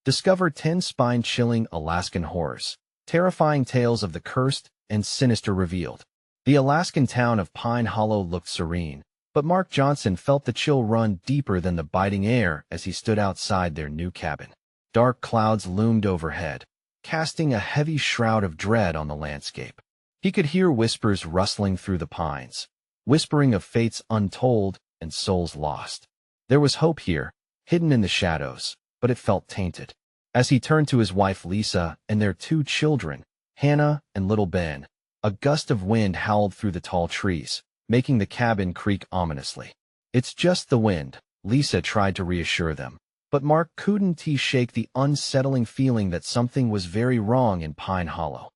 Discover 10 spine-chilling Alaskan horrors, terrifying tales of the cursed and sinister revealed. The Alaskan town of Pine Hollow looked serene, but Mark Johnson felt the chill run deeper than the biting air as he stood outside their new cabin. Dark clouds loomed overhead, casting a heavy shroud of dread on the landscape. He could hear whispers rustling through the pines, whispering of fates untold and souls lost. There was hope here, hidden in the shadows, but it felt tainted. As he turned to his wife Lisa and their 2 children, Hannah and little Ben, a gust of wind howled through the tall trees, making the cabin creak ominously. "It's just the wind," Lisa tried to reassure them, but Mark couldn't shake the unsettling feeling that something was very wrong in Pine Hollow.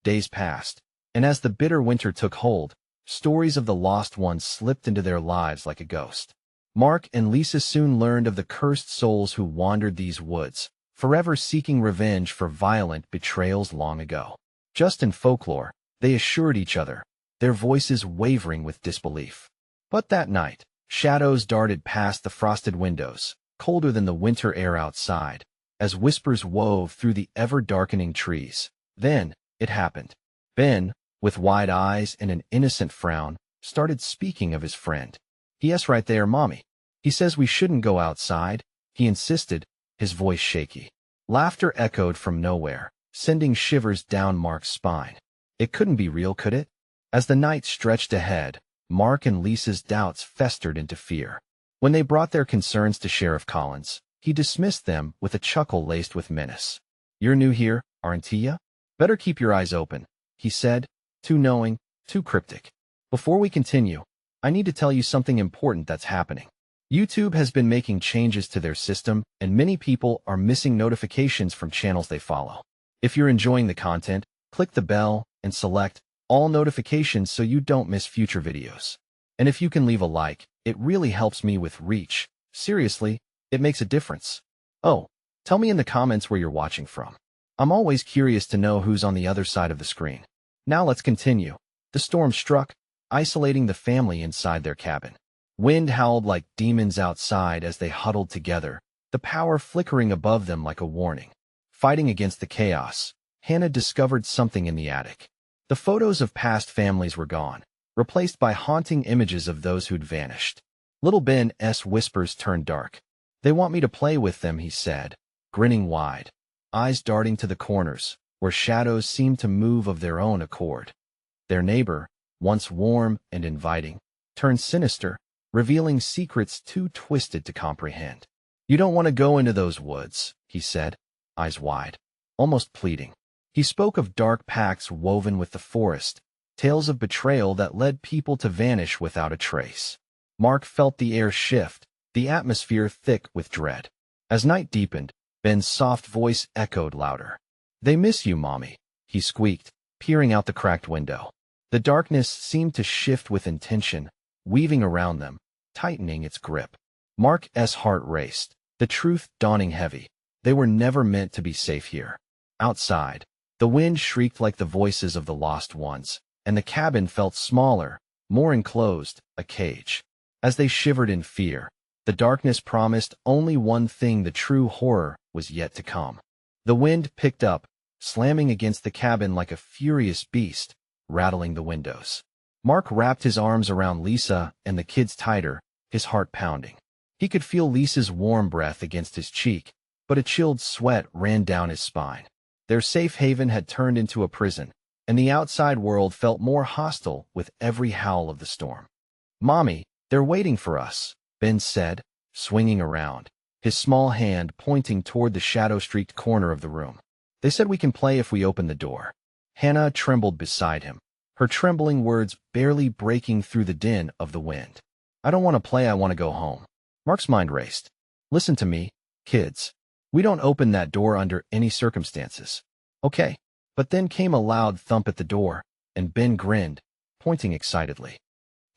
Days passed, and as the bitter winter took hold, stories of the lost ones slipped into their lives like a ghost. Mark and Lisa soon learned of the cursed souls who wandered these woods, forever seeking revenge for violent betrayals long ago. Just in folklore, they assured each other, their voices wavering with disbelief. But that night, shadows darted past the frosted windows, colder than the winter air outside, as whispers wove through the ever-darkening trees. Then, it happened. Ben, with wide eyes and an innocent frown, started speaking of his friend. "Yes, right there, Mommy. He says we shouldn't go outside," he insisted, his voice shaky. Laughter echoed from nowhere, sending shivers down Mark's spine. It couldn't be real, could it? As the night stretched ahead, Mark and Lisa's doubts festered into fear. When they brought their concerns to Sheriff Collins, he dismissed them with a chuckle laced with menace. "You're new here, aren't ya? Better keep your eyes open," he said, too knowing, too cryptic. "Before we continue, I need to tell you something important that's happening. YouTube has been making changes to their system, and many people are missing notifications from channels they follow. If you're enjoying the content, click the bell and select all notifications so you don't miss future videos. And if you can leave a like, it really helps me with reach. Seriously, it makes a difference. Oh, tell me in the comments where you're watching from. I'm always curious to know who's on the other side of the screen. Now let's continue. The storm struck, isolating the family inside their cabin. Wind howled like demons outside as they huddled together, the power flickering above them like a warning. Fighting against the chaos, Hannah discovered something in the attic. The photos of past families were gone, replaced by haunting images of those who'd vanished. Little Ben's whispers turned dark. "They want me to play with them," he said, grinning wide, eyes darting to the corners, where shadows seemed to move of their own accord. Their neighbor, once warm and inviting, turned sinister, revealing secrets too twisted to comprehend. "You don't want to go into those woods," he said, eyes wide, almost pleading. He spoke of dark pacts woven with the forest, tales of betrayal that led people to vanish without a trace. Mark felt the air shift, the atmosphere thick with dread. As night deepened, Ben's soft voice echoed louder. "They miss you, Mommy," he squeaked, peering out the cracked window. The darkness seemed to shift with intention, weaving around them, tightening its grip. Mark's heart raced, the truth dawning heavy. They were never meant to be safe here. Outside, the wind shrieked like the voices of the lost ones, and the cabin felt smaller, more enclosed, a cage. As they shivered in fear, the darkness promised only one thing: the true horror was yet to come. The wind picked up, slamming against the cabin like a furious beast, rattling the windows. Mark wrapped his arms around Lisa and the kids tighter, his heart pounding. He could feel Lisa's warm breath against his cheek, but a chilled sweat ran down his spine. Their safe haven had turned into a prison, and the outside world felt more hostile with every howl of the storm. "Mommy, they're waiting for us," Ben said, swinging around, his small hand pointing toward the shadow-streaked corner of the room. "They said we can play if we open the door." Hannah trembled beside him, her trembling words barely breaking through the din of the wind. "I don't want to play, I want to go home." Mark's mind raced. "Listen to me, kids. We don't open that door under any circumstances. Okay." But then came a loud thump at the door, and Ben grinned, pointing excitedly.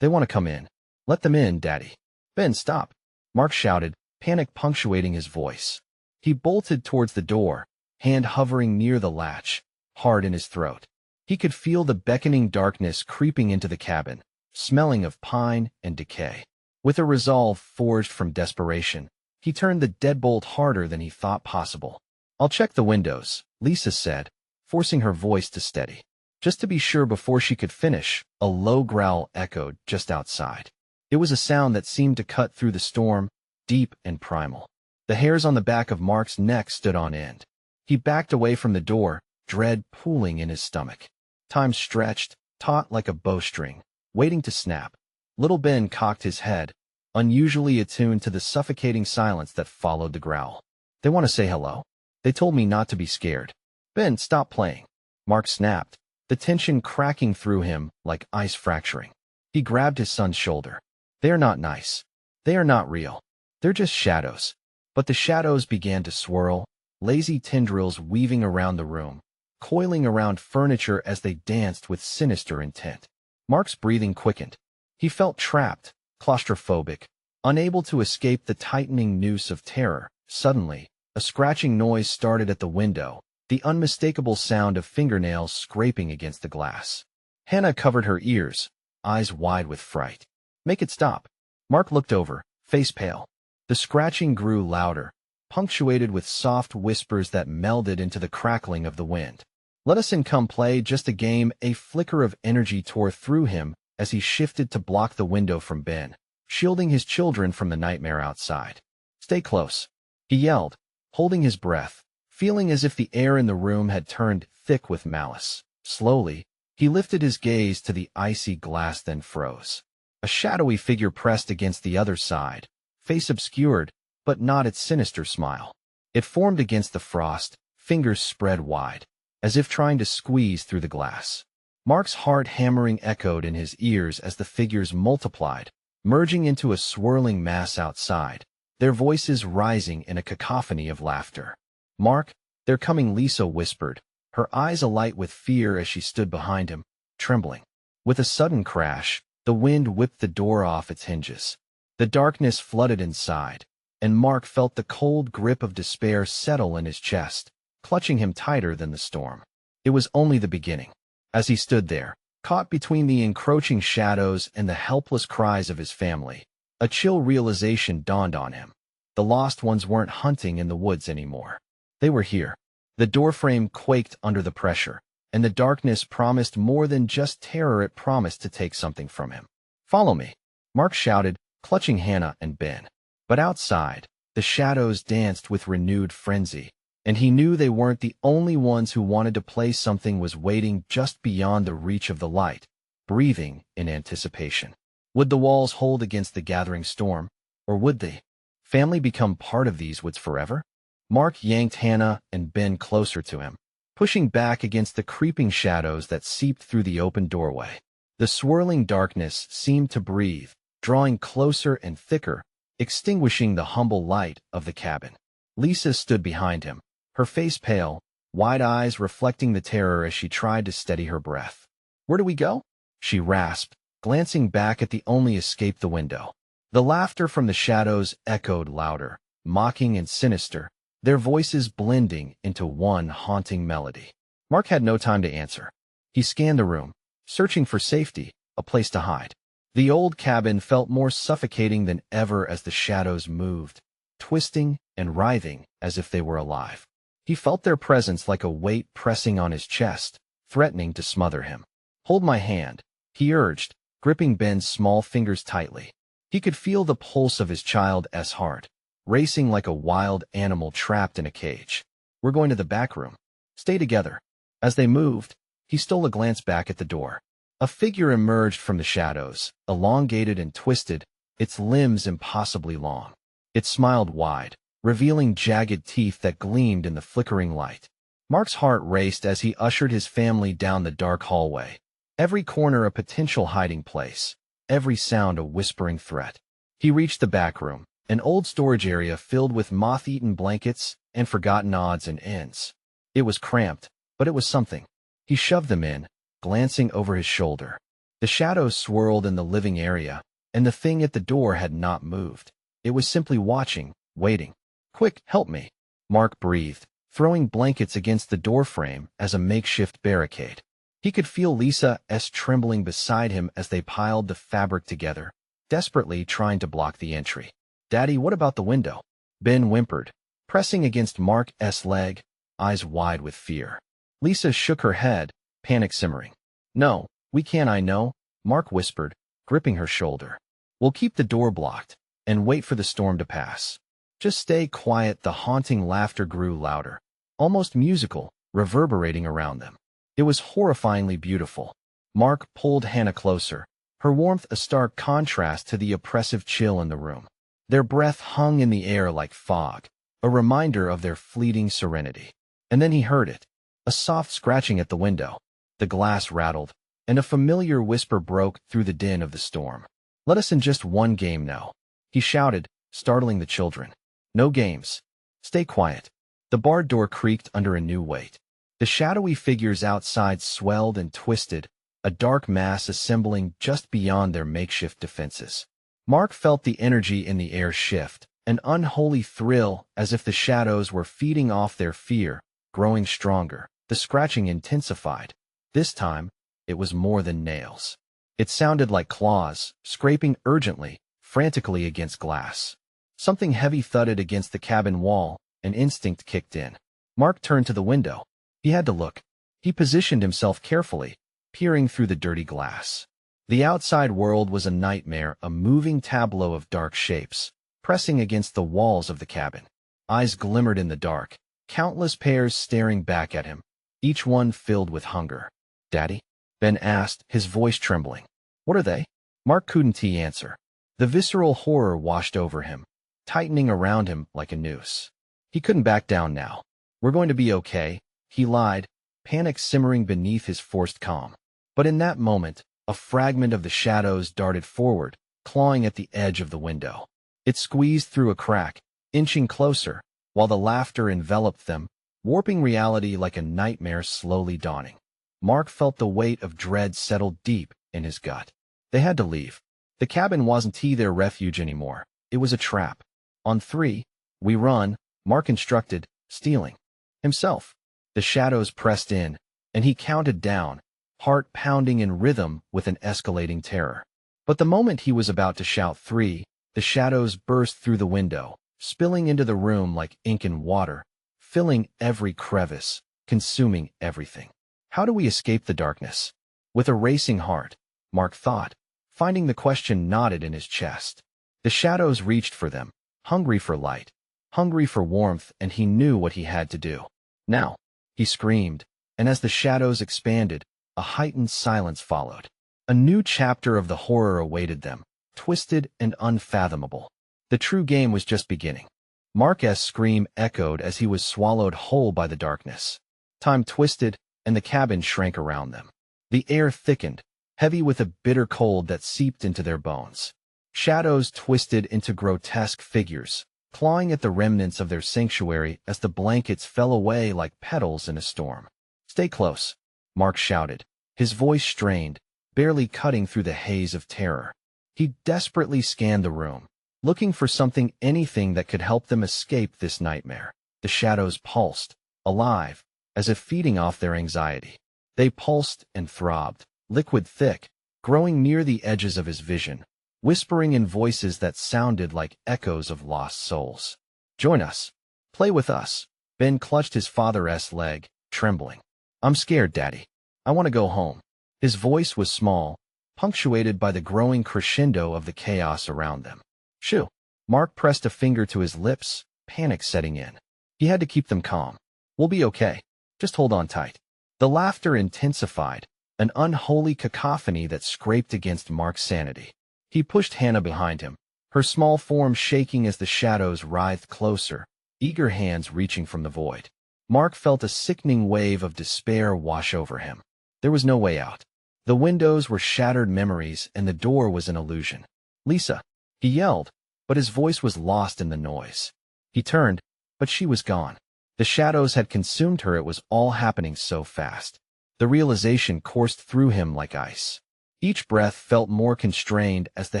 "They want to come in. Let them in, Daddy." "Ben, stop!" Mark shouted, panic punctuating his voice. He bolted towards the door, hand hovering near the latch, hard in his throat. He could feel the beckoning darkness creeping into the cabin, smelling of pine and decay. With a resolve forged from desperation, he turned the deadbolt harder than he thought possible. I'll check the windows, Lisa said, forcing her voice to steady. Just to be sure before she could finish, a low growl echoed just outside. It was a sound that seemed to cut through the storm, deep and primal. The hairs on the back of Mark's neck stood on end. He backed away from the door, dread pooling in his stomach. Time stretched, taut like a bowstring, waiting to snap. Little Ben cocked his head, unusually attuned to the suffocating silence that followed the growl. They want to say hello? They told me not to be scared. Ben, stop playing. Mark snapped, the tension cracking through him like ice fracturing. He grabbed his son's shoulder. They are not nice. They are not real. They're just shadows. But the shadows began to swirl, lazy tendrils weaving around the room, coiling around furniture as they danced with sinister intent. Mark's breathing quickened. He felt trapped, claustrophobic, unable to escape the tightening noose of terror. Suddenly, a scratching noise started at the window, the unmistakable sound of fingernails scraping against the glass. Hannah covered her ears, eyes wide with fright. Make it stop. Mark looked over, face pale. The scratching grew louder, punctuated with soft whispers that melded into the crackling of the wind. Let us in, come play just a game. A flicker of energy tore through him as he shifted to block the window from Ben, shielding his children from the nightmare outside. Stay close, he yelled, holding his breath, feeling as if the air in the room had turned thick with malice. Slowly, he lifted his gaze to the icy glass, then froze. A shadowy figure pressed against the other side, face obscured, but not its sinister smile. It formed against the frost, fingers spread wide, as if trying to squeeze through the glass. Mark's heart hammering echoed in his ears as the figures multiplied, merging into a swirling mass outside, their voices rising in a cacophony of laughter. Mark, they're coming, Lisa whispered, her eyes alight with fear as she stood behind him, trembling. With a sudden crash, the wind whipped the door off its hinges. The darkness flooded inside, and Mark felt the cold grip of despair settle in his chest, clutching him tighter than the storm. It was only the beginning. As he stood there, caught between the encroaching shadows and the helpless cries of his family, a chill realization dawned on him. The lost ones weren't hunting in the woods anymore. They were here. The doorframe quaked under the pressure, and the darkness promised more than just terror. It promised to take something from him. Follow me, Mark shouted, clutching Hannah and Ben. But outside, the shadows danced with renewed frenzy, and he knew they weren't the only ones who wanted to play. Something was waiting just beyond the reach of the light, breathing in anticipation. Would the walls hold against the gathering storm, or would the family become part of these woods forever? Mark yanked Hannah and Ben closer to him, pushing back against the creeping shadows that seeped through the open doorway. The swirling darkness seemed to breathe, drawing closer and thicker, extinguishing the humble light of the cabin. Lisa stood behind him, her face pale, wide eyes reflecting the terror as she tried to steady her breath. Where do we go? She rasped, glancing back at the only escape, the window. The laughter from the shadows echoed louder, mocking and sinister, their voices blending into one haunting melody. Mark had no time to answer. He scanned the room, searching for safety, a place to hide. The old cabin felt more suffocating than ever as the shadows moved, twisting and writhing as if they were alive. He felt their presence like a weight pressing on his chest, threatening to smother him. Hold my hand, he urged, gripping Ben's small fingers tightly. He could feel the pulse of his child's heart, racing like a wild animal trapped in a cage. We're going to the back room. Stay together. As they moved, he stole a glance back at the door. A figure emerged from the shadows, elongated and twisted, its limbs impossibly long. It smiled wide, revealing jagged teeth that gleamed in the flickering light. Mark's heart raced as he ushered his family down the dark hallway, every corner a potential hiding place, every sound a whispering threat. He reached the back room, an old storage area filled with moth-eaten blankets and forgotten odds and ends. It was cramped, but it was something. He shoved them in, glancing over his shoulder. The shadows swirled in the living area, and the thing at the door had not moved. It was simply watching, waiting. Quick, help me, Mark breathed, throwing blankets against the doorframe as a makeshift barricade. He could feel Lisa's trembling beside him as they piled the fabric together, desperately trying to block the entry. Daddy, what about the window? Ben whimpered, pressing against Mark's leg, eyes wide with fear. Lisa shook her head, panic simmering. "No, we can't, I know," Mark whispered, gripping her shoulder. "We'll keep the door blocked and wait for the storm to pass. Just stay quiet." The haunting laughter grew louder, almost musical, reverberating around them. It was horrifyingly beautiful. Mark pulled Hannah closer, her warmth a stark contrast to the oppressive chill in the room. Their breath hung in the air like fog, a reminder of their fleeting serenity. And then he heard it, a soft scratching at the window. The glass rattled, and a familiar whisper broke through the din of the storm. "Let us in just one game now," he shouted, startling the children. "No games. Stay quiet." The barred door creaked under a new weight. The shadowy figures outside swelled and twisted, a dark mass assembling just beyond their makeshift defenses. Mark felt the energy in the air shift, an unholy thrill as if the shadows were feeding off their fear, growing stronger. The scratching intensified. This time, it was more than nails. It sounded like claws, scraping urgently, frantically against glass. Something heavy thudded against the cabin wall, and instinct kicked in. Mark turned to the window. He had to look. He positioned himself carefully, peering through the dirty glass. The outside world was a nightmare, a moving tableau of dark shapes, pressing against the walls of the cabin. Eyes glimmered in the dark, countless pairs staring back at him, each one filled with hunger. "Daddy?" Ben asked, his voice trembling. "What are they?" Mark couldn't answer. The visceral horror washed over him, tightening around him like a noose. He couldn't back down now. "We're going to be okay," he lied, panic simmering beneath his forced calm. But in that moment, a fragment of the shadows darted forward, clawing at the edge of the window. It squeezed through a crack, inching closer, while the laughter enveloped them, warping reality like a nightmare slowly dawning. Mark felt the weight of dread settle deep in his gut. They had to leave. The cabin wasn't their refuge anymore. It was a trap. "On three, we run," Mark instructed, stealing himself. The shadows pressed in, and he counted down, heart pounding in rhythm with an escalating terror. But the moment he was about to shout three, the shadows burst through the window, spilling into the room like ink and water, filling every crevice, consuming everything. How do we escape the darkness? With a racing heart, Mark thought, finding the question knotted in his chest. The shadows reached for them, hungry for light, hungry for warmth, and he knew what he had to do. "Now!" he screamed, and as the shadows expanded, a heightened silence followed. A new chapter of the horror awaited them, twisted and unfathomable. The true game was just beginning. Mark's scream echoed as he was swallowed whole by the darkness. Time twisted, and the cabin shrank around them. The air thickened, heavy with a bitter cold that seeped into their bones. Shadows twisted into grotesque figures, clawing at the remnants of their sanctuary as the blankets fell away like petals in a storm. "Stay close," Mark shouted, his voice strained, barely cutting through the haze of terror. He desperately scanned the room, looking for something, anything that could help them escape this nightmare. The shadows pulsed, alive, as if feeding off their anxiety. They pulsed and throbbed, liquid thick, growing near the edges of his vision, whispering in voices that sounded like echoes of lost souls. "Join us. Play with us." Ben clutched his father's leg, trembling. "I'm scared, Daddy. I want to go home." His voice was small, punctuated by the growing crescendo of the chaos around them. "Shoo." Mark pressed a finger to his lips, panic setting in. He had to keep them calm. "We'll be okay. Just hold on tight." The laughter intensified, an unholy cacophony that scraped against Mark's sanity. He pushed Hannah behind him, her small form shaking as the shadows writhed closer, eager hands reaching from the void. Mark felt a sickening wave of despair wash over him. There was no way out. The windows were shattered memories, and the door was an illusion. "Lisa!" he yelled, but his voice was lost in the noise. He turned, but she was gone. The shadows had consumed her. It was all happening so fast. The realization coursed through him like ice. Each breath felt more constrained as the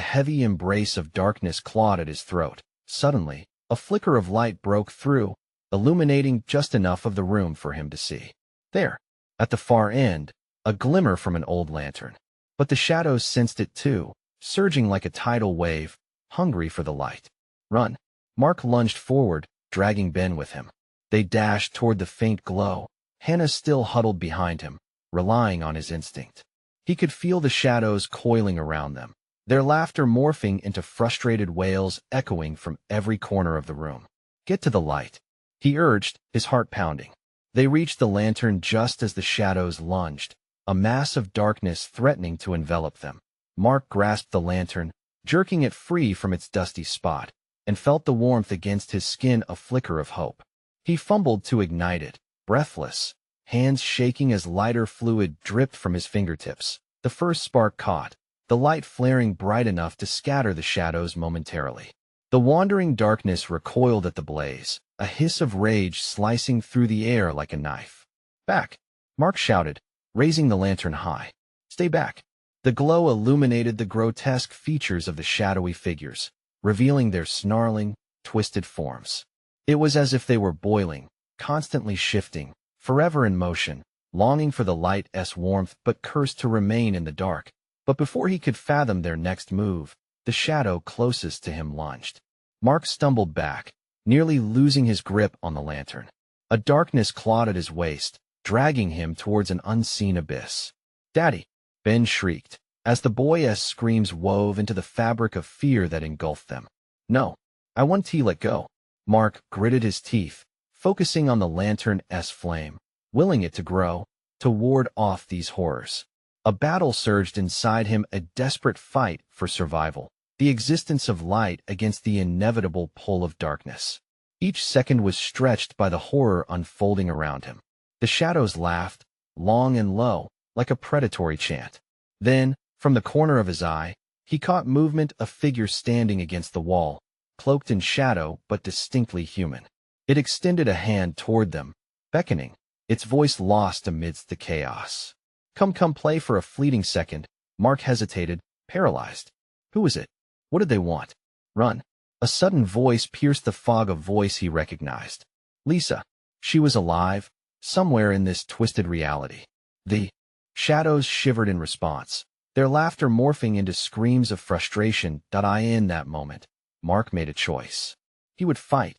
heavy embrace of darkness clawed at his throat. Suddenly, a flicker of light broke through, illuminating just enough of the room for him to see. There, at the far end, a glimmer from an old lantern. But the shadows sensed it too, surging like a tidal wave, hungry for the light. "Run!" Mark lunged forward, dragging Ben with him. They dashed toward the faint glow, Hannah still huddled behind him, relying on his instinct. He could feel the shadows coiling around them, their laughter morphing into frustrated wails echoing from every corner of the room. "Get to the light," he urged, his heart pounding. They reached the lantern just as the shadows lunged, a mass of darkness threatening to envelop them. Mark grasped the lantern, jerking it free from its dusty spot, and felt the warmth against his skin, a flicker of hope. He fumbled to ignite it, breathless, hands shaking as lighter fluid dripped from his fingertips. The first spark caught, the light flaring bright enough to scatter the shadows momentarily. The wandering darkness recoiled at the blaze, a hiss of rage slicing through the air like a knife. "Back!" Mark shouted, raising the lantern high. "Stay back!" The glow illuminated the grotesque features of the shadowy figures, revealing their snarling, twisted forms. It was as if they were boiling, constantly shifting, forever in motion, longing for the light's warmth but cursed to remain in the dark. But before he could fathom their next move, the shadow closest to him lunged. Mark stumbled back, nearly losing his grip on the lantern. A darkness clawed at his waist, dragging him towards an unseen abyss. "Daddy!" Ben shrieked, as the boy's screams wove into the fabric of fear that engulfed them. "No, I want to let go." Mark gritted his teeth, focusing on the lantern's flame, willing it to grow, to ward off these horrors. A battle surged inside him, a desperate fight for survival, the existence of light against the inevitable pull of darkness. Each second was stretched by the horror unfolding around him. The shadows laughed, long and low, like a predatory chant. Then, from the corner of his eye, he caught movement, a figure standing against the wall, cloaked in shadow but distinctly human. It extended a hand toward them, beckoning, its voice lost amidst the chaos. Come play." For a fleeting second, Mark hesitated, paralyzed. Who was it? What did they want? "Run." A sudden voice pierced the fog, a voice he recognized. Lisa. She was alive, somewhere in this twisted reality. The shadows shivered in response, their laughter morphing into screams of frustration. In that moment, Mark made a choice. He would fight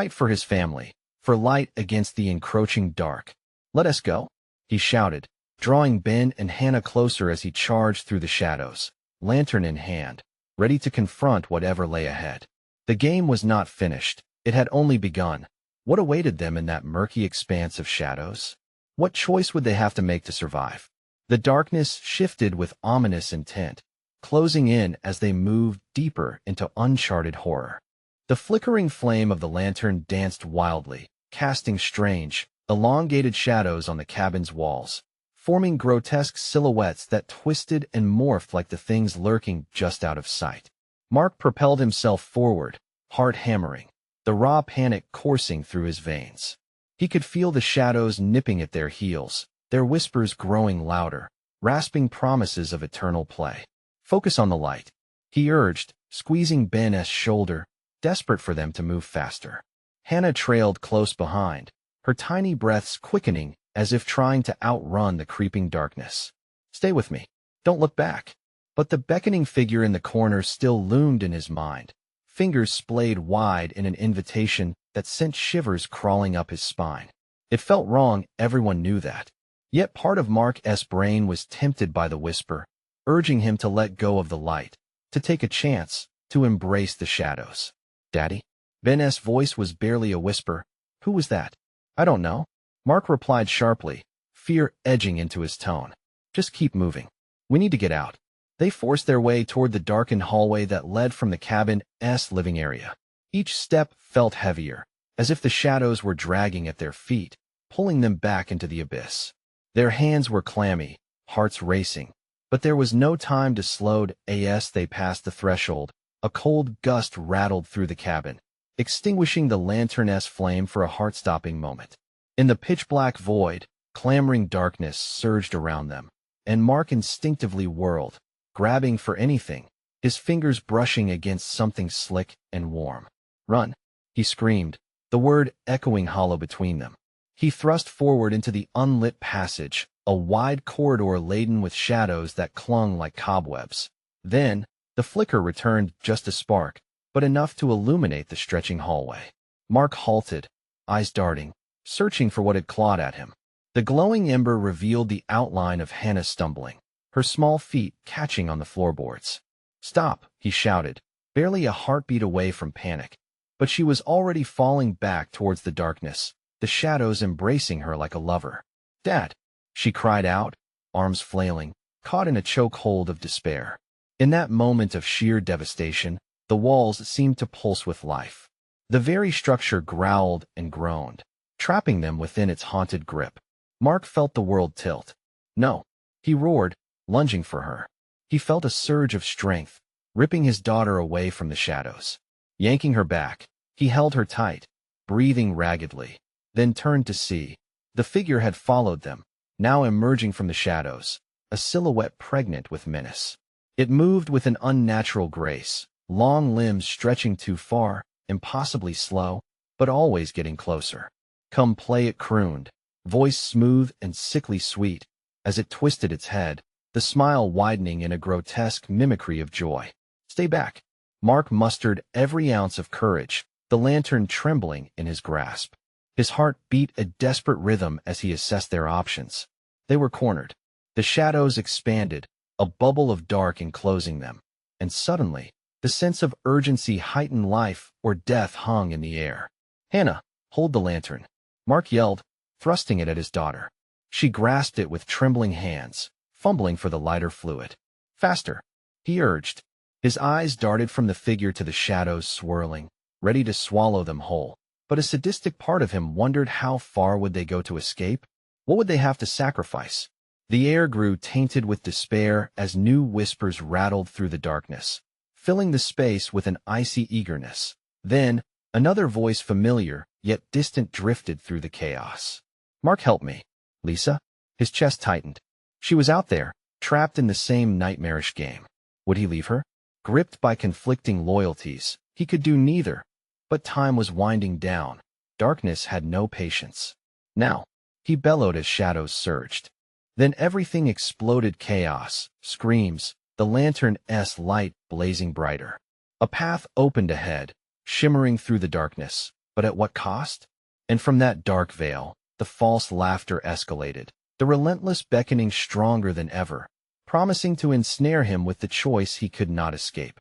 for his family, for light against the encroaching dark. "Let us go," he shouted, drawing Ben and Hannah closer as he charged through the shadows, lantern in hand, ready to confront whatever lay ahead. The game was not finished, it had only begun. What awaited them in that murky expanse of shadows? What choice would they have to make to survive? The darkness shifted with ominous intent, closing in as they moved deeper into uncharted horror. The flickering flame of the lantern danced wildly, casting strange, elongated shadows on the cabin's walls, forming grotesque silhouettes that twisted and morphed like the things lurking just out of sight. Mark propelled himself forward, heart hammering, the raw panic coursing through his veins. He could feel the shadows nipping at their heels, their whispers growing louder, rasping promises of eternal play. "Focus on the light," he urged, squeezing Ben's shoulder, desperate for them to move faster. Hannah trailed close behind, her tiny breaths quickening as if trying to outrun the creeping darkness. "Stay with me. Don't look back." But the beckoning figure in the corner still loomed in his mind, fingers splayed wide in an invitation that sent shivers crawling up his spine. It felt wrong, everyone knew that. Yet part of Mark's brain was tempted by the whisper, urging him to let go of the light, to take a chance, to embrace the shadows. "Daddy?" Ben's voice was barely a whisper. "Who was that?" "I don't know," Mark replied sharply, fear edging into his tone. "Just keep moving. We need to get out." They forced their way toward the darkened hallway that led from the cabin's living area. Each step felt heavier, as if the shadows were dragging at their feet, pulling them back into the abyss. Their hands were clammy, hearts racing, but there was no time to slow down. As they passed the threshold, a cold gust rattled through the cabin, extinguishing the lantern's flame for a heart-stopping moment. In the pitch-black void, clamoring darkness surged around them, and Mark instinctively whirled, grabbing for anything, his fingers brushing against something slick and warm. "Run," he screamed, the word echoing hollow between them. He thrust forward into the unlit passage, a wide corridor laden with shadows that clung like cobwebs. Then, the flicker returned, just a spark, but enough to illuminate the stretching hallway. Mark halted, eyes darting, searching for what had clawed at him. The glowing ember revealed the outline of Hannah stumbling, her small feet catching on the floorboards. "Stop," he shouted, barely a heartbeat away from panic. But she was already falling back towards the darkness, the shadows embracing her like a lover. "Dad!" she cried out, arms flailing, caught in a chokehold of despair. In that moment of sheer devastation, the walls seemed to pulse with life. The very structure growled and groaned, trapping them within its haunted grip. Mark felt the world tilt. "No!" he roared, lunging for her. He felt a surge of strength, ripping his daughter away from the shadows. Yanking her back, he held her tight, breathing raggedly, then turned to see. The figure had followed them, now emerging from the shadows, a silhouette pregnant with menace. It moved with an unnatural grace, long limbs stretching too far, impossibly slow, but always getting closer. "Come play," it crooned, voice smooth and sickly sweet. As it twisted its head, the smile widening in a grotesque mimicry of joy. "Stay back." Mark mustered every ounce of courage, the lantern trembling in his grasp. His heart beat a desperate rhythm as he assessed their options. They were cornered. The shadows expanded, a bubble of dark enclosing them. And suddenly, the sense of urgency heightened. Life or death hung in the air. "Hannah, hold the lantern," Mark yelled, thrusting it at his daughter. She grasped it with trembling hands, fumbling for the lighter fluid. "Faster," he urged. His eyes darted from the figure to the shadows swirling, ready to swallow them whole. But a sadistic part of him wondered how far would they go to escape? What would they have to sacrifice? The air grew tainted with despair as new whispers rattled through the darkness, filling the space with an icy eagerness. Then, another voice, familiar yet distant, drifted through the chaos. "Mark, help me." "Lisa?" His chest tightened. She was out there, trapped in the same nightmarish game. Would he leave her? Gripped by conflicting loyalties, he could do neither. But time was winding down. Darkness had no patience. "Now," he bellowed as shadows surged. Then everything exploded: chaos, screams, the lantern's light blazing brighter. A path opened ahead, shimmering through the darkness, but at what cost? And from that dark veil, the false laughter escalated, the relentless beckoning stronger than ever, promising to ensnare him with the choice he could not escape.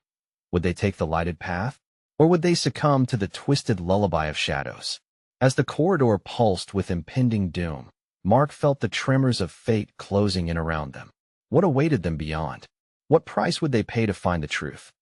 Would they take the lighted path? Or would they succumb to the twisted lullaby of shadows? As the corridor pulsed with impending doom, Mark felt the tremors of fate closing in around them. What awaited them beyond? What price would they pay to find the truth?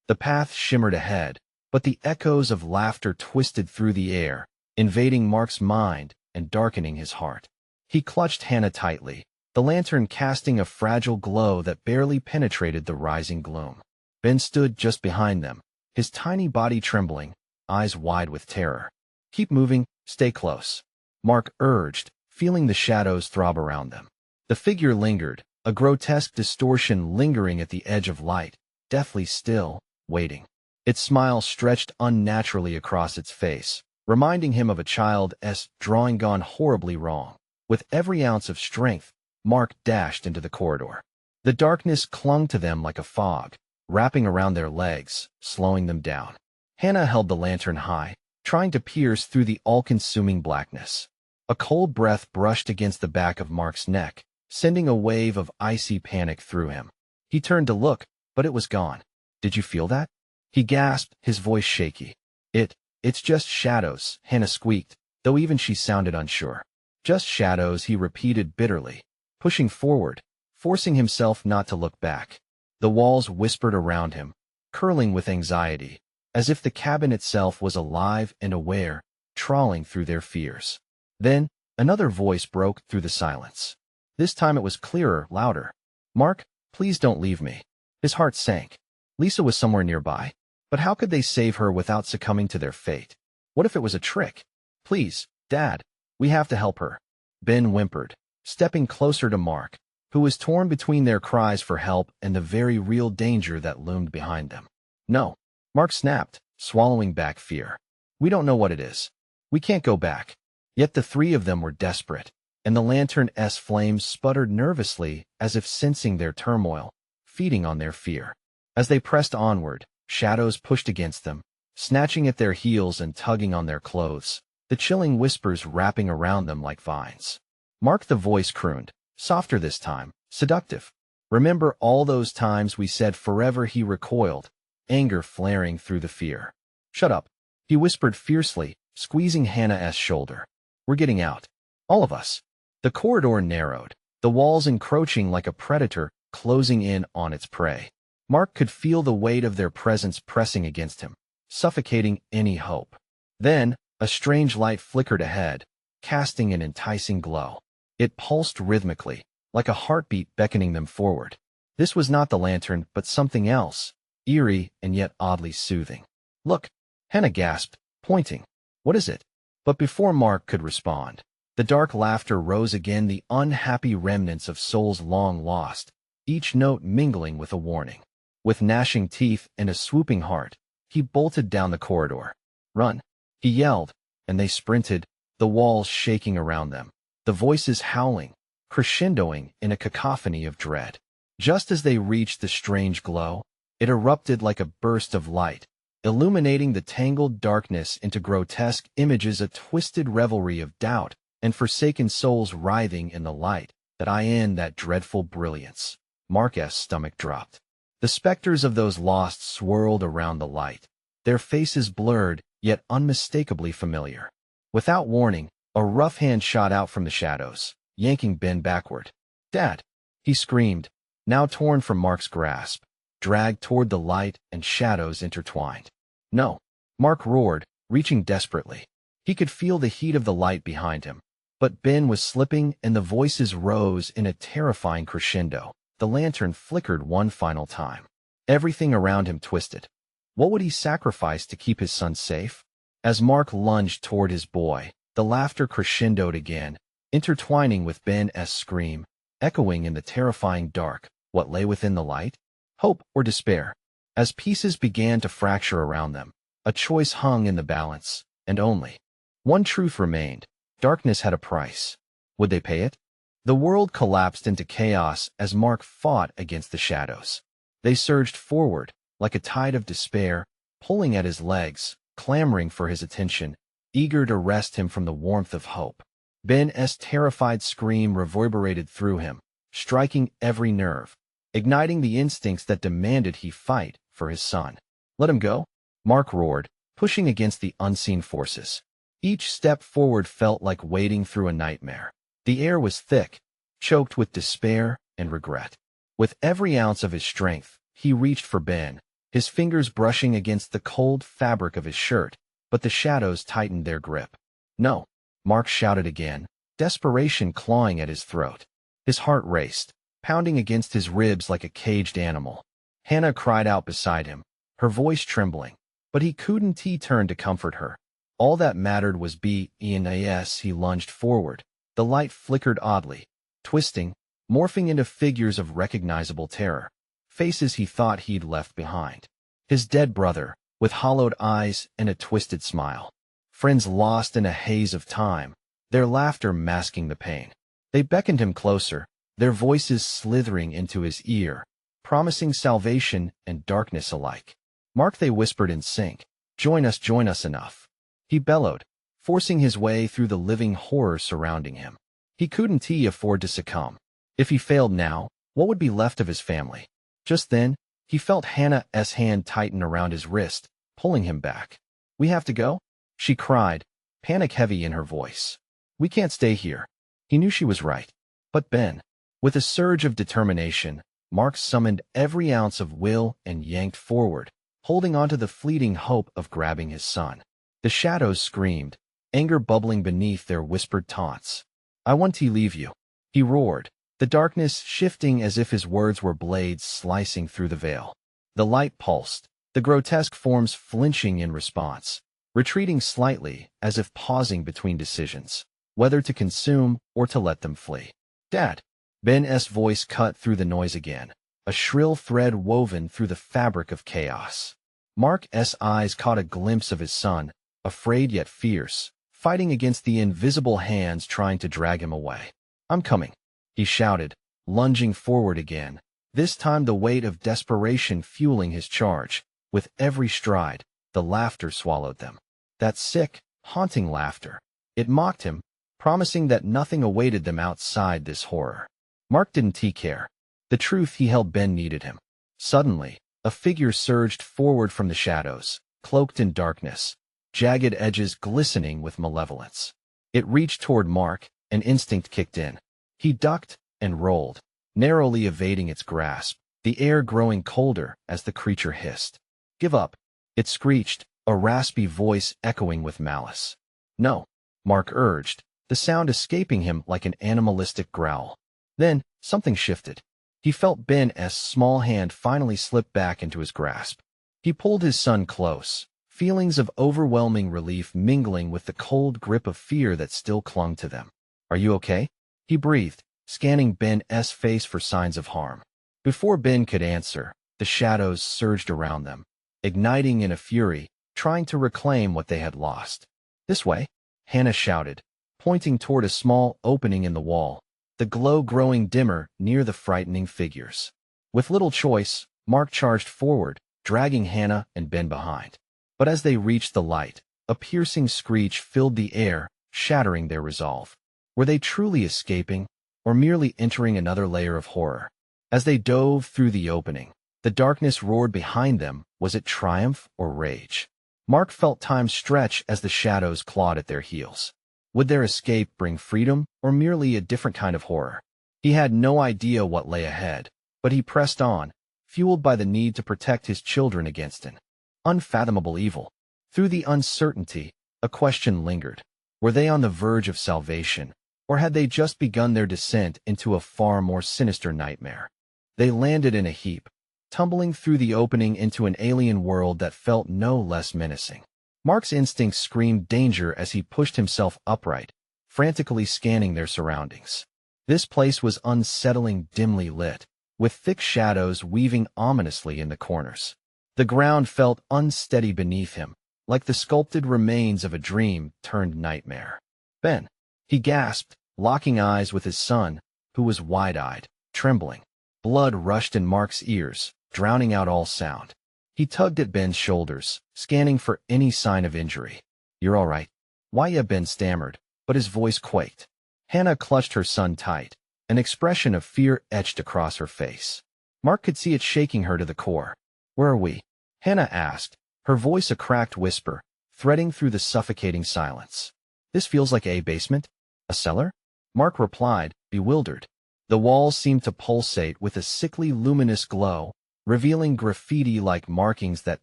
The path shimmered ahead, but the echoes of laughter twisted through the air, invading Mark's mind and darkening his heart. He clutched Hannah tightly, the lantern casting a fragile glow that barely penetrated the rising gloom. Ben stood just behind them, his tiny body trembling, eyes wide with terror. "Keep moving, stay close," Mark urged, feeling the shadows throb around them. The figure lingered, a grotesque distortion lingering at the edge of light, deathly still, waiting. Its smile stretched unnaturally across its face, reminding him of a child's drawing gone horribly wrong. With every ounce of strength, Mark dashed into the corridor. The darkness clung to them like a fog, wrapping around their legs, slowing them down. Hannah held the lantern high, trying to pierce through the all-consuming blackness. A cold breath brushed against the back of Mark's neck, sending a wave of icy panic through him. He turned to look, but it was gone. "Did you feel that?" he gasped, his voice shaky. It's just shadows," Hannah squeaked, though even she sounded unsure. "Just shadows," he repeated bitterly, pushing forward, forcing himself not to look back. The walls whispered around him, curling with anxiety, as if the cabin itself was alive and aware, trawling through their fears. Then, another voice broke through the silence. This time it was clearer, louder. "Mark, please don't leave me." His heart sank. Lisa was somewhere nearby, but how could they save her without succumbing to their fate? What if it was a trick? "Please, Dad, we have to help her," Ben whimpered, stepping closer to Mark, who was torn between their cries for help and the very real danger that loomed behind them. "No," Mark snapped, swallowing back fear. "We don't know what it is. We can't go back." Yet the three of them were desperate, and the lantern's flames sputtered nervously as if sensing their turmoil, feeding on their fear. As they pressed onward, shadows pushed against them, snatching at their heels and tugging on their clothes, the chilling whispers wrapping around them like vines. Mark, the voice crooned, softer this time, seductive. Remember all those times we said forever? He recoiled, anger flaring through the fear. Shut up, he whispered fiercely, squeezing Hannah's shoulder. We're getting out. All of us. The corridor narrowed, the walls encroaching like a predator, closing in on its prey. Mark could feel the weight of their presence pressing against him, suffocating any hope. Then, a strange light flickered ahead, casting an enticing glow. It pulsed rhythmically, like a heartbeat beckoning them forward. This was not the lantern, but something else, eerie and yet oddly soothing. Look, Hannah gasped, pointing. What is it? But before Mark could respond, the dark laughter rose again, the unhappy remnants of souls long lost, each note mingling with a warning. With gnashing teeth and a swooping heart, he bolted down the corridor. Run, he yelled, and they sprinted, the walls shaking around them, the voices howling, crescendoing in a cacophony of dread. Just as they reached the strange glow, it erupted like a burst of light, illuminating the tangled darkness into grotesque images, a twisted revelry of doubt and forsaken souls writhing in the light. That dreadful brilliance. Mark's stomach dropped. The specters of those lost swirled around the light, their faces blurred, yet unmistakably familiar. Without warning, a rough hand shot out from the shadows, yanking Ben backward. Dad! He screamed, now torn from Mark's grasp, dragged toward the light and shadows intertwined. No! Mark roared, reaching desperately. He could feel the heat of the light behind him. But Ben was slipping, and the voices rose in a terrifying crescendo. The lantern flickered one final time. Everything around him twisted. What would he sacrifice to keep his son safe? As Mark lunged toward his boy, the laughter crescendoed again, intertwining with Ben's scream, echoing in the terrifying dark. What lay within the light? Hope or despair? As pieces began to fracture around them, a choice hung in the balance, and only one truth remained. Darkness had a price. Would they pay it? The world collapsed into chaos as Mark fought against the shadows. They surged forward, like a tide of despair, pulling at his legs, clamoring for his attention, eager to wrest him from the warmth of hope. Ben's terrified scream reverberated through him, striking every nerve, igniting the instincts that demanded he fight for his son. Let him go, Mark roared, pushing against the unseen forces. Each step forward felt like wading through a nightmare. The air was thick, choked with despair and regret. With every ounce of his strength, he reached for Ben, his fingers brushing against the cold fabric of his shirt, but the shadows tightened their grip. No, Mark shouted again, desperation clawing at his throat. His heart raced, pounding against his ribs like a caged animal. Hannah cried out beside him, her voice trembling, but he couldn't. He turned to comfort her. All that mattered was B.E.N.A.S. He lunged forward. The light flickered oddly, twisting, morphing into figures of recognizable terror, faces he thought he'd left behind. His dead brother, with hollowed eyes and a twisted smile. Friends lost in a haze of time, their laughter masking the pain. They beckoned him closer, their voices slithering into his ear, promising salvation and darkness alike. Mark, they whispered in sync. Join us enough. He bellowed, forcing his way through the living horror surrounding him. He couldn't afford to succumb. If he failed now, what would be left of his family? Just then, he felt Hannah's hand tighten around his wrist, pulling him back. We have to go? She cried, panic heavy in her voice. We can't stay here. He knew she was right. But Ben, with a surge of determination, Mark summoned every ounce of will and yanked forward, holding onto the fleeting hope of grabbing his son. The shadows screamed, anger bubbling beneath their whispered taunts. I want to leave you, he roared, the darkness shifting as if his words were blades slicing through the veil. The light pulsed, the grotesque forms flinching in response, retreating slightly as if pausing between decisions, whether to consume or to let them flee. Dad! Ben's voice cut through the noise again, a shrill thread woven through the fabric of chaos. Mark's eyes caught a glimpse of his son, afraid yet fierce, fighting against the invisible hands trying to drag him away. I'm coming, he shouted, lunging forward again, this time the weight of desperation fueling his charge. With every stride, the laughter swallowed them. That sick, haunting laughter. It mocked him, promising that nothing awaited them outside this horror. Mark didn't care. The truth he held Ben needed him. Suddenly, a figure surged forward from the shadows, cloaked in darkness, jagged edges glistening with malevolence. It reached toward Mark, and instinct kicked in. He ducked and rolled, narrowly evading its grasp, the air growing colder as the creature hissed. "Give up," it screeched, a raspy voice echoing with malice. "No," Mark urged, the sound escaping him like an animalistic growl. Then, something shifted. He felt Ben's small hand finally slip back into his grasp. He pulled his son close, feelings of overwhelming relief mingling with the cold grip of fear that still clung to them. "Are you okay?" he breathed, scanning Ben's face for signs of harm. Before Ben could answer, the shadows surged around them, igniting in a fury, trying to reclaim what they had lost. "This way," Hannah shouted, pointing toward a small opening in the wall, the glow growing dimmer near the frightening figures. With little choice, Mark charged forward, dragging Hannah and Ben behind. But as they reached the light, a piercing screech filled the air, shattering their resolve. Were they truly escaping, or merely entering another layer of horror? As they dove through the opening, the darkness roared behind them. Was it triumph or rage? Mark felt time stretch as the shadows clawed at their heels. Would their escape bring freedom, or merely a different kind of horror? He had no idea what lay ahead, but he pressed on, fueled by the need to protect his children against an unfathomable evil. Through the uncertainty, a question lingered. Were they on the verge of salvation, or had they just begun their descent into a far more sinister nightmare? They landed in a heap, tumbling through the opening into an alien world that felt no less menacing. Mark's instincts screamed danger as he pushed himself upright, frantically scanning their surroundings. This place was unsettling, dimly lit, with thick shadows weaving ominously in the corners. The ground felt unsteady beneath him, like the sculpted remains of a dream turned nightmare. "Ben," he gasped, locking eyes with his son, who was wide-eyed, trembling. Blood rushed in Mark's ears, drowning out all sound. He tugged at Ben's shoulders, scanning for any sign of injury. "You're all right." "Why, yeah," Ben stammered, but his voice quaked. Hannah clutched her son tight, an expression of fear etched across her face. Mark could see it shaking her to the core. "Where are we?" Hannah asked, her voice a cracked whisper, threading through the suffocating silence. "This feels like a basement? A cellar?" Mark replied, bewildered. The walls seemed to pulsate with a sickly luminous glow, revealing graffiti-like markings that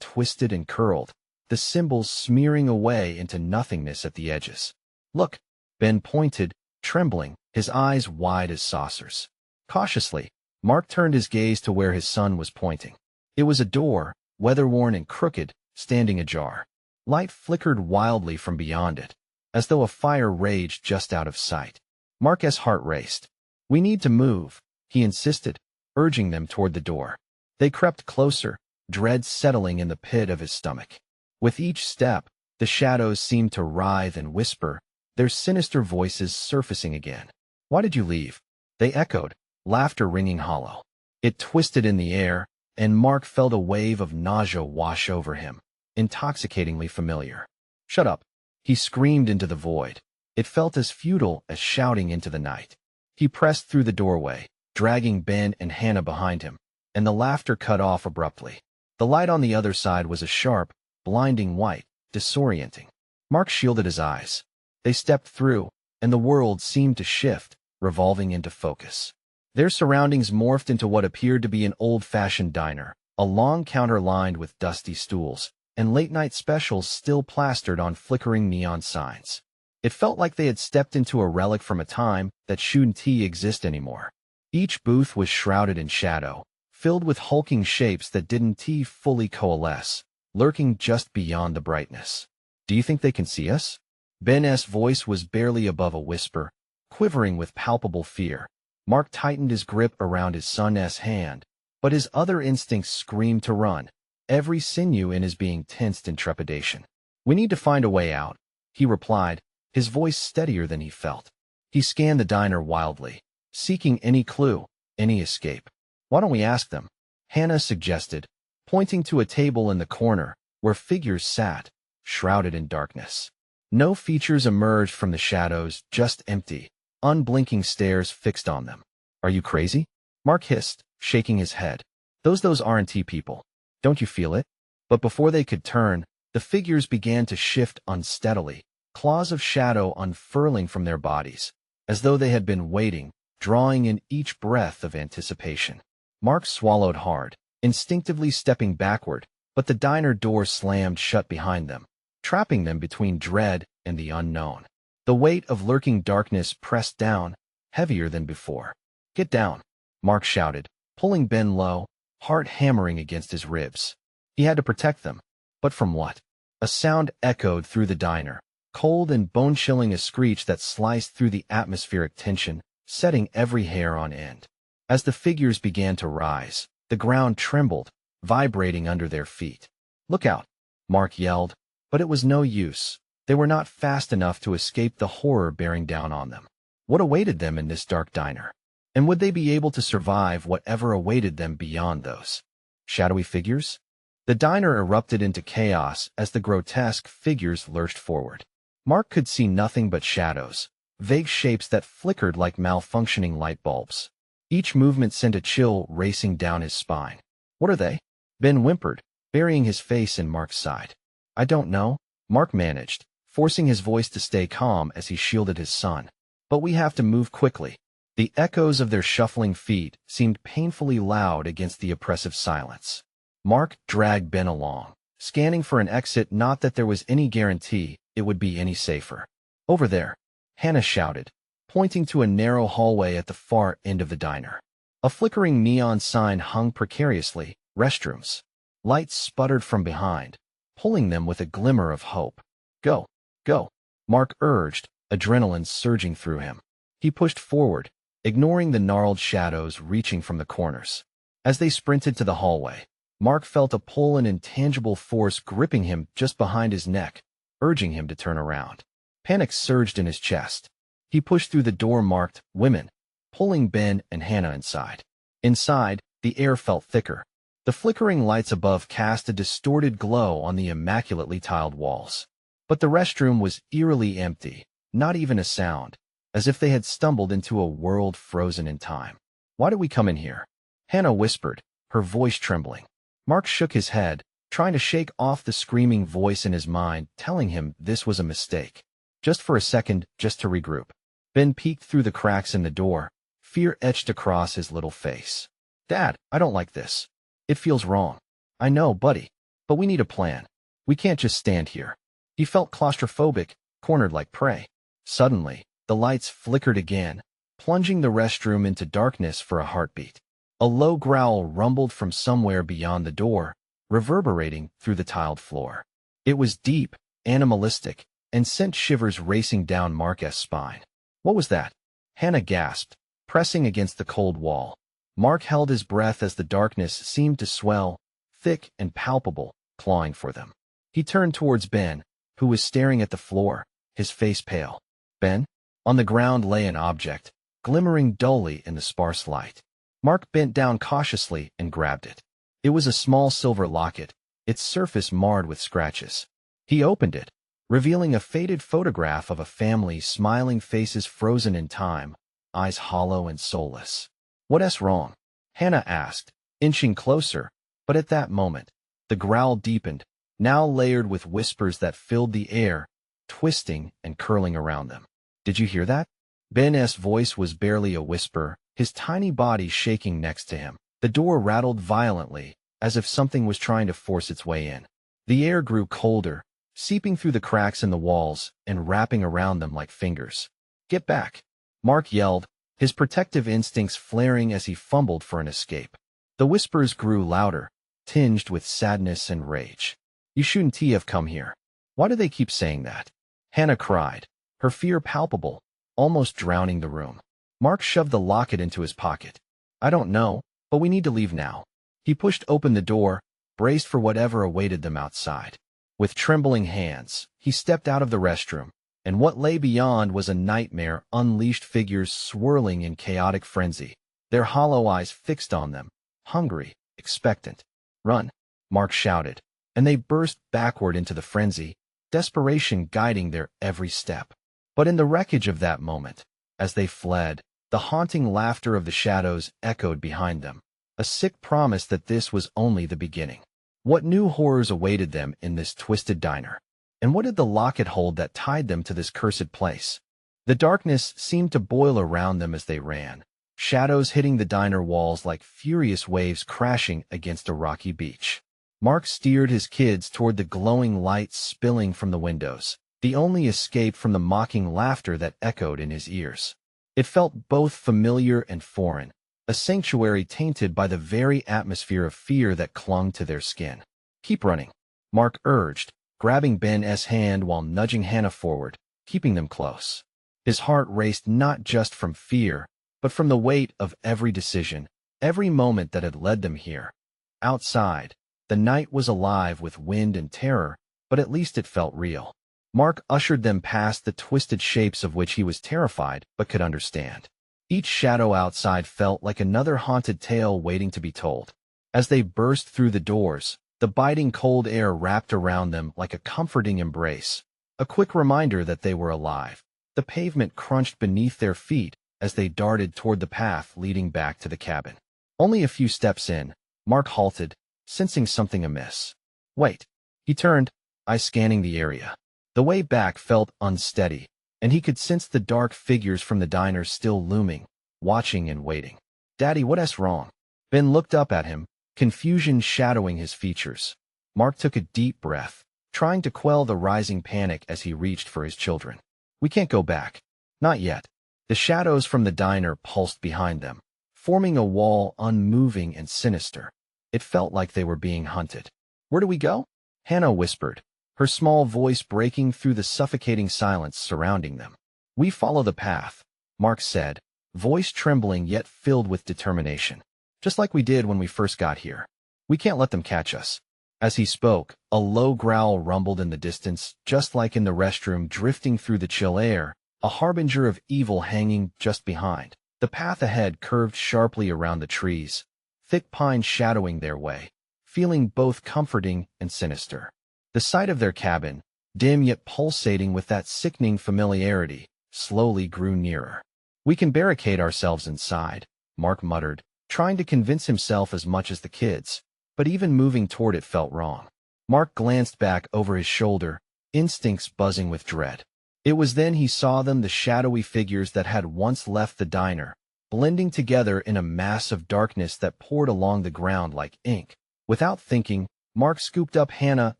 twisted and curled, the symbols smearing away into nothingness at the edges. "Look," Ben pointed, trembling, his eyes wide as saucers. Cautiously, Mark turned his gaze to where his son was pointing. It was a door, weather-worn and crooked, standing ajar. Light flickered wildly from beyond it, as though a fire raged just out of sight. Mark's heart raced. "We need to move," he insisted, urging them toward the door. They crept closer, dread settling in the pit of his stomach. With each step, the shadows seemed to writhe and whisper, their sinister voices surfacing again. "Why did you leave?" they echoed, laughter ringing hollow. It twisted in the air, and Mark felt a wave of nausea wash over him, intoxicatingly familiar. "Shut up," he screamed into the void. It felt as futile as shouting into the night. He pressed through the doorway, dragging Ben and Hannah behind him, and the laughter cut off abruptly. The light on the other side was a sharp, blinding white, disorienting. Mark shielded his eyes. They stepped through, and the world seemed to shift, revolving into focus. Their surroundings morphed into what appeared to be an old-fashioned diner, a long counter lined with dusty stools, and late-night specials still plastered on flickering neon signs. It felt like they had stepped into a relic from a time that shouldn't exist anymore. Each booth was shrouded in shadow, filled with hulking shapes that didn't fully coalesce, lurking just beyond the brightness. "Do you think they can see us?" Ben's voice was barely above a whisper, quivering with palpable fear. Mark tightened his grip around his son's hand, but his other instincts screamed to run, every sinew in his being tensed in trepidation. "We need to find a way out," he replied, his voice steadier than he felt. He scanned the diner wildly, seeking any clue, any escape. "Why don't we ask them?" Hannah suggested, pointing to a table in the corner, where figures sat, shrouded in darkness. No features emerged from the shadows, just empty, unblinking stares fixed on them. "Are you crazy?" Mark hissed, shaking his head. Those aren't people. Don't you feel it?" But before they could turn, the figures began to shift unsteadily, claws of shadow unfurling from their bodies, as though they had been waiting, drawing in each breath of anticipation. Mark swallowed hard, instinctively stepping backward, but the diner door slammed shut behind them, trapping them between dread and the unknown. The weight of lurking darkness pressed down, heavier than before. "Get down," Mark shouted, pulling Ben low, heart hammering against his ribs. He had to protect them. But from what? A sound echoed through the diner, cold and bone-chilling, a screech that sliced through the atmospheric tension, setting every hair on end. As the figures began to rise, the ground trembled, vibrating under their feet. "Look out," Mark yelled, but it was no use. They were not fast enough to escape the horror bearing down on them. What awaited them in this dark diner? And would they be able to survive whatever awaited them beyond those shadowy figures? The diner erupted into chaos as the grotesque figures lurched forward. Mark could see nothing but shadows, vague shapes that flickered like malfunctioning light bulbs. Each movement sent a chill racing down his spine. "What are they?" Ben whimpered, burying his face in Mark's side. "I don't know," Mark managed, forcing his voice to stay calm as he shielded his son. "But we have to move quickly." The echoes of their shuffling feet seemed painfully loud against the oppressive silence. Mark dragged Ben along, scanning for an exit, not that there was any guarantee it would be any safer. "Over there," Hannah shouted, pointing to a narrow hallway at the far end of the diner. A flickering neon sign hung precariously, "Restrooms." Lights sputtered from behind, pulling them with a glimmer of hope. "Go, go," Mark urged, adrenaline surging through him. He pushed forward, ignoring the gnarled shadows reaching from the corners. As they sprinted to the hallway, Mark felt a pull, an intangible force gripping him just behind his neck, urging him to turn around. Panic surged in his chest. He pushed through the door marked "Women," pulling Ben and Hannah inside. Inside, the air felt thicker. The flickering lights above cast a distorted glow on the immaculately tiled walls. But the restroom was eerily empty, not even a sound, as if they had stumbled into a world frozen in time. "Why did we come in here?" Hannah whispered, her voice trembling. Mark shook his head, trying to shake off the screaming voice in his mind, telling him this was a mistake. Just for a second, just to regroup. Ben peeked through the cracks in the door, fear etched across his little face. "Dad, I don't like this. It feels wrong." "I know, buddy. But we need a plan. We can't just stand here." He felt claustrophobic, cornered like prey. Suddenly, the lights flickered again, plunging the restroom into darkness for a heartbeat. A low growl rumbled from somewhere beyond the door, reverberating through the tiled floor. It was deep, animalistic, and sent shivers racing down Mark's spine. "What was that?" Hannah gasped, pressing against the cold wall. Mark held his breath as the darkness seemed to swell, thick and palpable, clawing for them. He turned towards Ben, who was staring at the floor, his face pale. "Ben?" On the ground lay an object, glimmering dully in the sparse light. Mark bent down cautiously and grabbed it. It was a small silver locket, its surface marred with scratches. He opened it, revealing a faded photograph of a family, smiling faces frozen in time, eyes hollow and soulless. "What's wrong?" Hannah asked, inching closer, but at that moment, the growl deepened, now layered with whispers that filled the air, twisting and curling around them. "Did you hear that?" Ben's voice was barely a whisper, his tiny body shaking next to him. The door rattled violently, as if something was trying to force its way in. The air grew colder, seeping through the cracks in the walls and wrapping around them like fingers. "Get back!" Mark yelled, his protective instincts flaring as he fumbled for an escape. The whispers grew louder, tinged with sadness and rage. "You shouldn't have come here." "Why do they keep saying that?" Hannah cried, her fear palpable, almost drowning the room. Mark shoved the locket into his pocket. "I don't know, but we need to leave now." He pushed open the door, braced for whatever awaited them outside. With trembling hands, he stepped out of the restroom, and what lay beyond was a nightmare, unleashed figures swirling in chaotic frenzy, their hollow eyes fixed on them, hungry, expectant. "Run," Mark shouted, and they burst backward into the frenzy, desperation guiding their every step. But in the wreckage of that moment, as they fled, the haunting laughter of the shadows echoed behind them, a sick promise that this was only the beginning. What new horrors awaited them in this twisted diner? And what did the locket hold that tied them to this cursed place? The darkness seemed to boil around them as they ran, shadows hitting the diner walls like furious waves crashing against a rocky beach. Mark steered his kids toward the glowing lights spilling from the windows, the only escape from the mocking laughter that echoed in his ears. It felt both familiar and foreign, a sanctuary tainted by the very atmosphere of fear that clung to their skin. "Keep running," Mark urged, grabbing Ben's hand while nudging Hannah forward, keeping them close. His heart raced not just from fear, but from the weight of every decision, every moment that had led them here. Outside, the night was alive with wind and terror, but at least it felt real. Mark ushered them past the twisted shapes of which he was terrified but could understand. Each shadow outside felt like another haunted tale waiting to be told. As they burst through the doors, the biting cold air wrapped around them like a comforting embrace, a quick reminder that they were alive. The pavement crunched beneath their feet as they darted toward the path leading back to the cabin. Only a few steps in, Mark halted, sensing something amiss. "Wait." He turned, eyes scanning the area. The way back felt unsteady, and he could sense the dark figures from the diner still looming, watching and waiting. "Daddy, what's wrong?" Ben looked up at him, confusion shadowing his features. Mark took a deep breath, trying to quell the rising panic as he reached for his children. "We can't go back." "Not yet." The shadows from the diner pulsed behind them, forming a wall unmoving and sinister. It felt like they were being hunted. "Where do we go?" Hannah whispered, her small voice breaking through the suffocating silence surrounding them. "We follow the path," Mark said, voice trembling yet filled with determination. "Just like we did when we first got here. We can't let them catch us." As he spoke, a low growl rumbled in the distance, just like in the restroom drifting through the chill air, a harbinger of evil hanging just behind. The path ahead curved sharply around the trees, thick pines shadowing their way, feeling both comforting and sinister. The sight of their cabin, dim yet pulsating with that sickening familiarity, slowly grew nearer. "We can barricade ourselves inside," Mark muttered, trying to convince himself as much as the kids, but even moving toward it felt wrong. Mark glanced back over his shoulder, instincts buzzing with dread. It was then he saw them, the shadowy figures that had once left the diner, blending together in a mass of darkness that poured along the ground like ink. Without thinking, Mark scooped up Hannah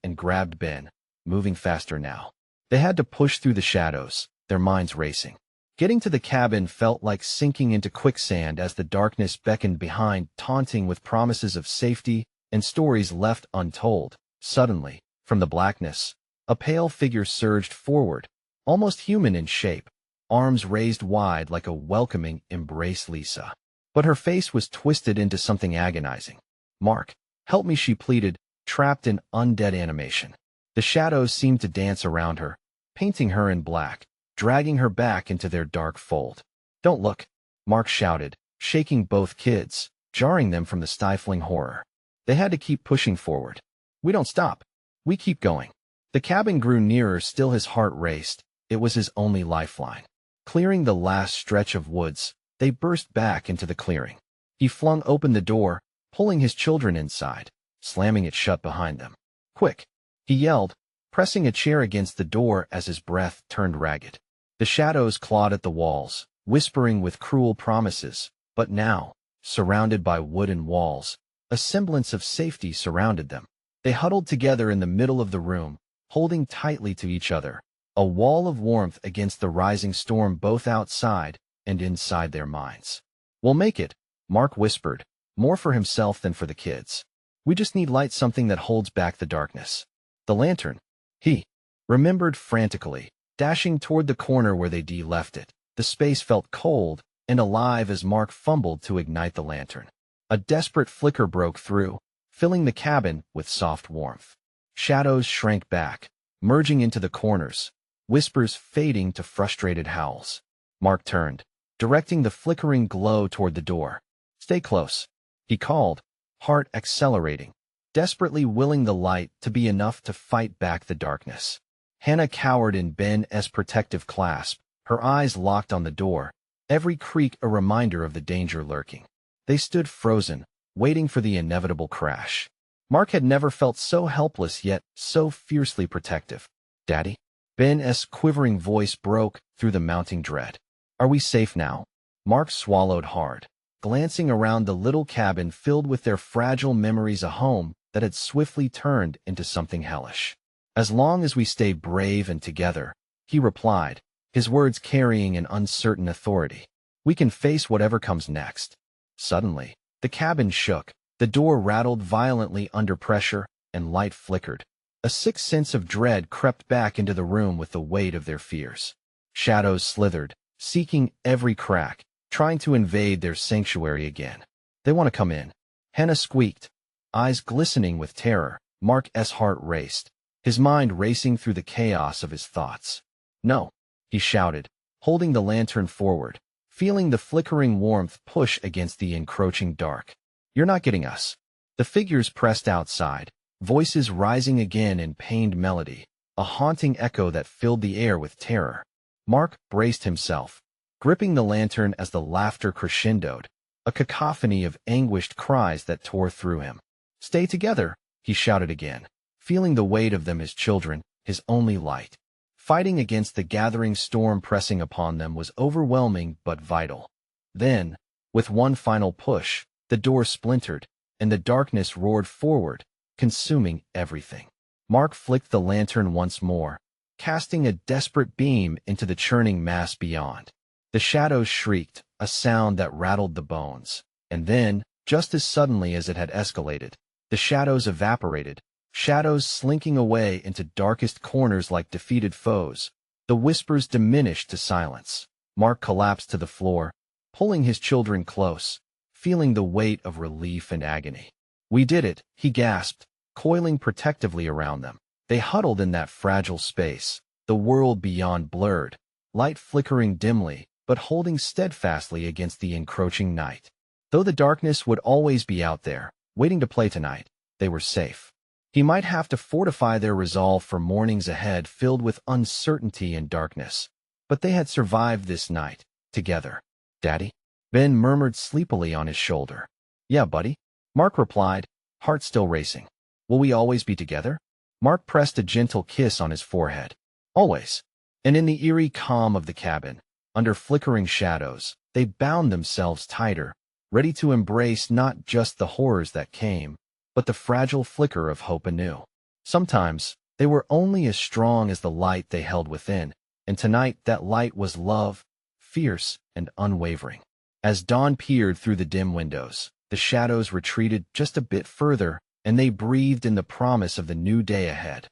and grabbed Ben, moving faster now. They had to push through the shadows, their minds racing. Getting to the cabin felt like sinking into quicksand as the darkness beckoned behind, taunting with promises of safety and stories left untold. Suddenly, from the blackness, a pale figure surged forward, almost human in shape, arms raised wide like a welcoming embrace. Lisa. But her face was twisted into something agonizing. "Mark, help me," she pleaded, trapped in undead animation. The shadows seemed to dance around her, painting her in black, dragging her back into their dark fold. "Don't look," Mark shouted, shaking both kids, jarring them from the stifling horror. They had to keep pushing forward. "We don't stop. We keep going." The cabin grew nearer, still his heart raced. It was his only lifeline. Clearing the last stretch of woods, they burst back into the clearing. He flung open the door, pulling his children inside, slamming it shut behind them. "Quick," he yelled, pressing a chair against the door as his breath turned ragged. The shadows clawed at the walls, whispering with cruel promises, but now, surrounded by wooden walls, a semblance of safety surrounded them. They huddled together in the middle of the room, holding tightly to each other, a wall of warmth against the rising storm both outside and inside their minds. "We'll make it," Mark whispered, more for himself than for the kids. "We just need light, something that holds back the darkness." "The lantern," he remembered frantically, dashing toward the corner where they'd left it. The space felt cold and alive as Mark fumbled to ignite the lantern. A desperate flicker broke through, filling the cabin with soft warmth. Shadows shrank back, merging into the corners, whispers fading to frustrated howls. Mark turned, directing the flickering glow toward the door. "Stay close," he called, heart accelerating. desperately willing the light to be enough to fight back the darkness. Hannah cowered in Ben's protective clasp, her eyes locked on the door, every creak a reminder of the danger lurking. They stood frozen, waiting for the inevitable crash. Mark had never felt so helpless yet so fiercely protective. "Daddy?" Ben's quivering voice broke through the mounting dread. "Are we safe now?" Mark swallowed hard, glancing around the little cabin filled with their fragile memories, a home that had swiftly turned into something hellish. "As long as we stay brave and together," he replied, his words carrying an uncertain authority. "We can face whatever comes next." Suddenly, the cabin shook, the door rattled violently under pressure, and light flickered. A sick sense of dread crept back into the room with the weight of their fears. Shadows slithered, seeking every crack, trying to invade their sanctuary again. "They want to come in," Hannah squeaked. Eyes glistening with terror, Mark's heart raced, his mind racing through the chaos of his thoughts. "No," he shouted, holding the lantern forward, feeling the flickering warmth push against the encroaching dark. "You're not getting us." The figures pressed outside, voices rising again in pained melody, a haunting echo that filled the air with terror. Mark braced himself, gripping the lantern as the laughter crescendoed, a cacophony of anguished cries that tore through him. "Stay together," he shouted again, feeling the weight of them as children, his only light. Fighting against the gathering storm pressing upon them was overwhelming but vital. Then, with one final push, the door splintered, and the darkness roared forward, consuming everything. Mark flicked the lantern once more, casting a desperate beam into the churning mass beyond. The shadows shrieked, a sound that rattled the bones. And then, just as suddenly as it had escalated, the shadows evaporated, shadows slinking away into darkest corners like defeated foes. The whispers diminished to silence. Mark collapsed to the floor, pulling his children close, feeling the weight of relief and agony. "We did it," he gasped, coiling protectively around them. They huddled in that fragile space, the world beyond blurred, light flickering dimly, but holding steadfastly against the encroaching night. Though the darkness would always be out there, waiting to play tonight, they were safe. He might have to fortify their resolve for mornings ahead filled with uncertainty and darkness. But they had survived this night, together. "Daddy?" Ben murmured sleepily on his shoulder. "Yeah, buddy," Mark replied, heart still racing. "Will we always be together?" Mark pressed a gentle kiss on his forehead. "Always." And in the eerie calm of the cabin, under flickering shadows, they bound themselves tighter, ready to embrace not just the horrors that came, but the fragile flicker of hope anew. Sometimes, they were only as strong as the light they held within, and tonight that light was love, fierce and unwavering. As dawn peered through the dim windows, the shadows retreated just a bit further, and they breathed in the promise of the new day ahead.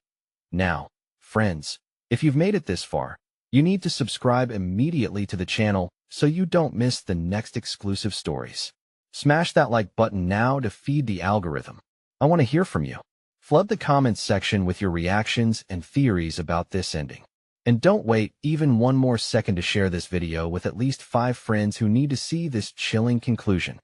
Now, friends, if you've made it this far, you need to subscribe immediately to the channel so you don't miss the next exclusive stories. Smash that like button now to feed the algorithm. I want to hear from you. Flood the comments section with your reactions and theories about this ending. And don't wait even one more second to share this video with at least 5 friends who need to see this chilling conclusion.